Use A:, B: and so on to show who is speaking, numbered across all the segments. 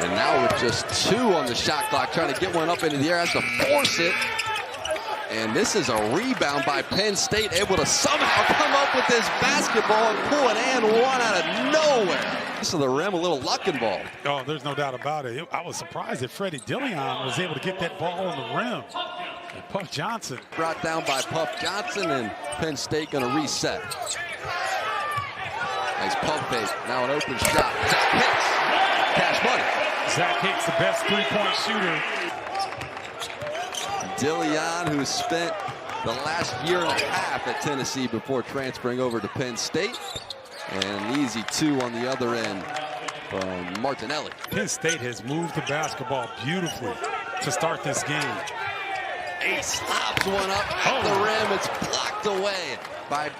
A: And now with just 2 on the shot clock, trying to get one up into the air, has to force it. And this is a rebound by Penn State, able to somehow come up with this basketball and pull an and one out of nowhere. This is the rim, a little luck involved.
B: Oh, there's no doubt about it. I was surprised that Freddie Dillion was able to get that ball on the rim. And Puff Johnson.
A: Brought down by Puff Johnson, and Penn State going to reset. Nice pump fake. Now an open shot. Zach Hicks. Cash money.
B: Zach Hicks, the best three-point shooter.
A: Dillion, who spent the last year and a half at Tennessee before transferring over to Penn State. And an easy 2 on the other end from Martinelli.
B: Penn State has moved the basketball beautifully to start this game.
A: Ace lobs one up at the rim. It's blocked away by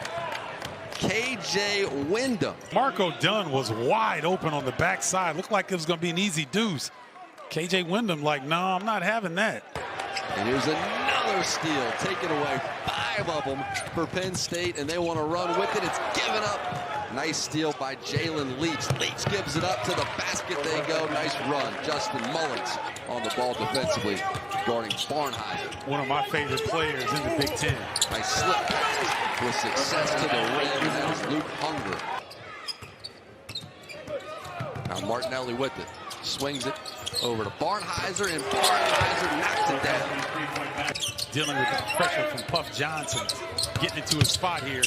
A: KJ Wyndham.
B: Marco Dunn was wide open on the backside. Looked like it was going to be an easy deuce. KJ Wyndham like, no, I'm not having that.
A: And here's another steal, taken away 5 of them for Penn State, and they want to run with it. It's given up. Nice steal by Jalen Leach. Leach gives it up to the basket. They go. Nice run. Justin Mullins on the ball defensively, guarding Barnhizer.
B: One of my favorite players in the Big Ten.
A: Nice slip pass with success to the rim, and that is Luke Hunger. Now Martinelli with it. Swings it over to Barnhizer, and Barnhizer knocks it down.
B: Dealing with the pressure from Puff Johnson. Getting into his spot here.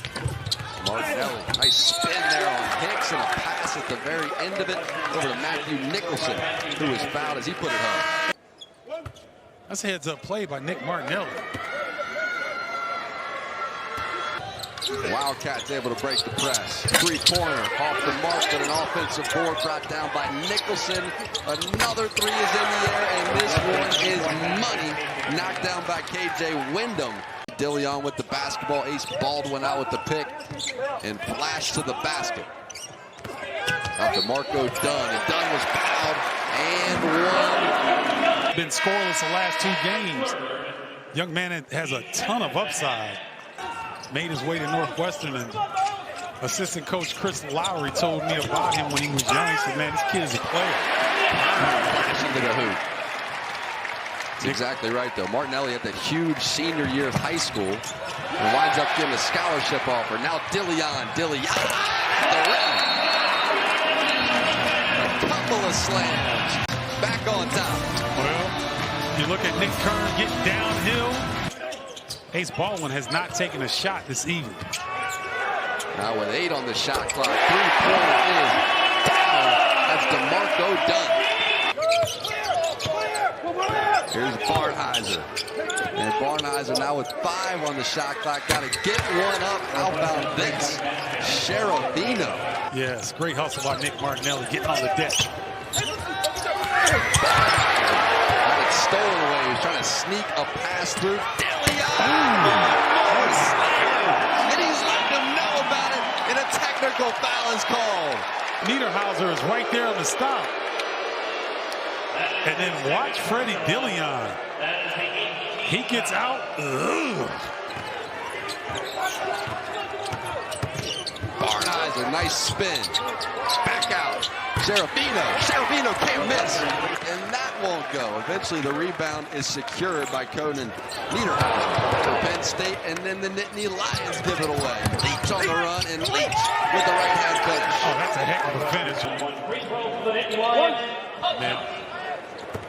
A: Martinelli, nice spin there on Hicks, and a pass at the very end of it over to Matthew Nicholson, who was fouled as he put it home.
B: That's a heads-up play by Nick Martinelli.
A: Wildcats able to break the press. Three-pointer off the mark, but an offensive board brought down by Nicholson. Another 3 is in the air, and this one is money. Knocked down by KJ Wyndham. Dillion with the basketball. Ace Baldwin out with the pick and flash to the basket. Out to Marco Dunn, and Dunn was fouled and one.
B: Been scoreless the last 2 games. Young man has a ton of upside. Made his way to Northwestern, and assistant coach Chris Lowry told me about him when he was young. He said, man, this kid is a player.
A: Flash into the hoop. That's exactly right, though. Martinelli had the huge senior year of high school and winds up getting a scholarship offer. Now Dillion the rim. A couple of slams. Back on top.
B: Well, you look at Nick Kern getting downhill. Ace Baldwin has not taken a shot this evening.
A: Now with 8 on the shot clock, 3-pointer is down. That's DeMarco Dunn. Here's Barnhizer. And Barnhizer now with 5 on the shot clock. Got to get one up. How about this? Sherabino.
B: Yes, great hustle by Nick Martinelli getting on the deck.
A: Got it stolen away. He was trying to sneak a pass through. And he's letting them know about it, and a technical foul is called.
B: Niederhauser is right there on the stop. And then watch Freddie Dillion. He gets out.
A: Barnhizer, nice spin. Back out. Sherabino can't miss. And that won't go. Eventually the rebound is secured by Conan Niederhauser for Penn State, and then the Nittany Lions give it away. Leach on the run, and Leach with the right hand finish.
B: Oh, that's a heck of a finish. Man,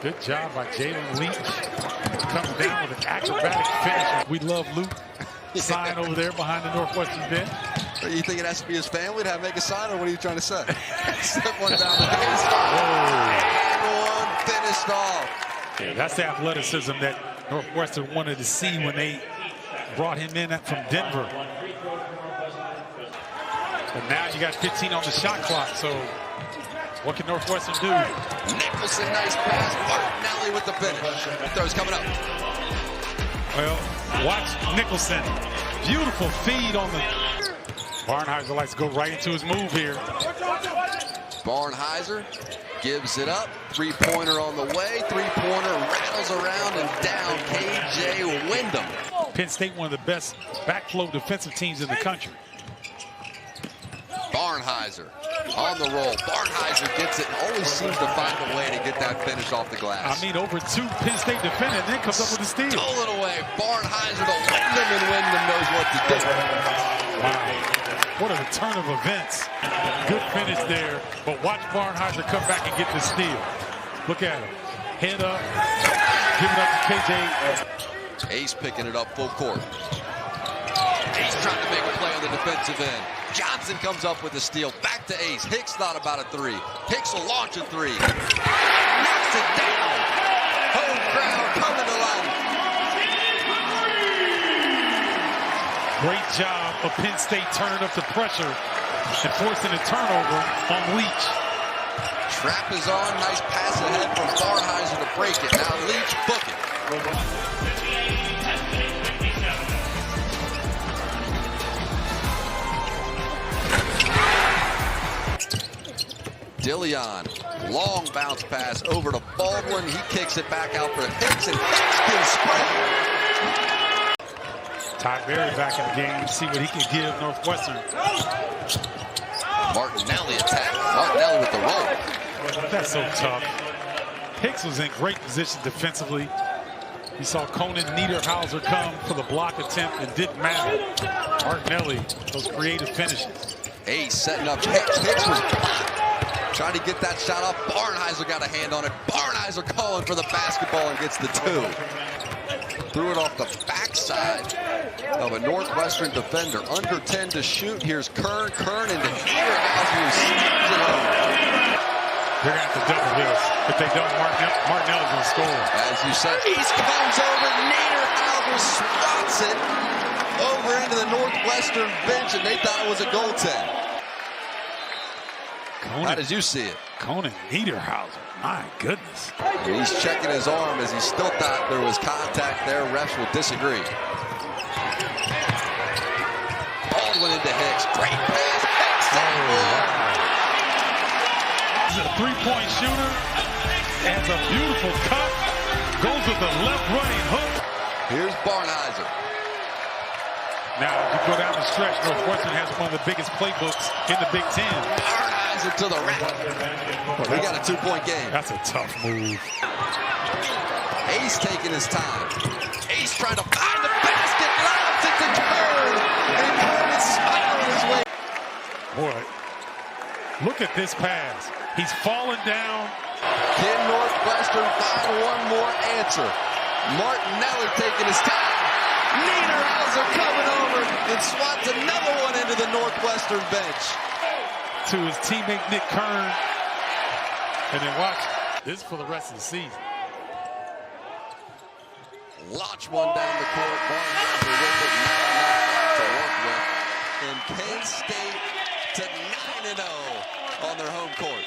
B: good job by Jalen Leach. Comes down with an acrobatic finish. We love Luke. Sign over there behind the Northwestern bench.
A: You think it has to be his family to make a sign, or what are you trying to say? Slip one down the base. And one finished off.
B: Yeah, that's the athleticism that Northwestern wanted to see when they brought him in from Denver. But now you got 15 on the shot clock, so what can Northwestern do?
A: Nicholson, nice pass. Martinelli with the finish. Throw's coming up.
B: Well, watch Nicholson. Beautiful feed on the... Barnhizer likes to go right into his move here.
A: Barnhizer gives it up. 3-pointer on the way. 3-pointer rattles around and down. KJ Wyndham.
B: Penn State, one of the best backflow defensive teams in the country.
A: Barnhizer On the roll, Barnheiser gets it and always seems to find a way to get that finish off the glass.
B: I mean, over 2 Penn State defenders, and then comes up with a steal.
A: Stole it away. Barnheiser to Wyndham, and Wyndham knows what to do.
B: Wow. What a turn of events. Good finish there, but watch Barnheiser come back and get the steal. Look at him. Head up, give it up to KJ.
A: Ace picking it up full court. Ace trying to make a play on the defensive end. Johnson comes up with the steal. Back to Ace. Hicks thought about a three. Hicks will launch a three. Knocks it down. Home crowd coming to life.
B: Great job of Penn State turning up the pressure and forcing a turnover on Leach.
A: Trap is on. Nice pass ahead from Barnheiser to break it. Now Leach book it. Dillion, long bounce pass over to Baldwin. He kicks it back out for Hicks, and Hicks can spread.
B: Ty Berry back in the game. See what he can give Northwestern.
A: Martinelli attack. Martinelli with the roll.
B: That's so tough. Hicks was in great position defensively. You saw Conan Niederhauser come for the block attempt and didn't matter. Martinelli, those creative finishes.
A: Ace setting up Hicks. Hicks was trying to get that shot off. Barnheiser got a hand on it. Barnheiser calling for the basketball and gets the two. Threw it off the backside of a Northwestern defender. Under 10 to shoot. Here's Kern. Kern into Niederhauser who sneaks it over.
B: They're going to have to double this. If they don't, Martinelli's going to score.
A: As you said, East comes over. Niederhauser swats it over into the Northwestern bench, and they thought it was a goaltend. How did you see it?
B: Conan Niederhauser, my goodness.
A: And he's checking his arm as he still thought there was contact there. Refs will disagree. Baldwin into Hicks. Great pass. Hicks and more.
B: He's a three-point shooter. Has a beautiful cut. Goes with the left running hook.
A: Here's Barnheiser.
B: Now, if you go down the stretch, Northwestern has one of the biggest playbooks in the Big Ten.
A: Barnheiser to the rack. We got a 2-point game.
B: That's a tough move.
A: Ace taking his time. Ace trying to find the basket. Lobs it to Kern. And Kern is smiling his way.
B: Boy, look at this pass. He's falling down.
A: Can Northwestern find one more answer? Martinelli taking his time. Niederhauser coming over and swats another one into the Northwestern bench.
B: To his teammate Nick Kern. And then watch this for the rest of the season.
A: Launch one down the court. Barnheiser with it. Not to work with. And Penn State to 9-0 on their home court.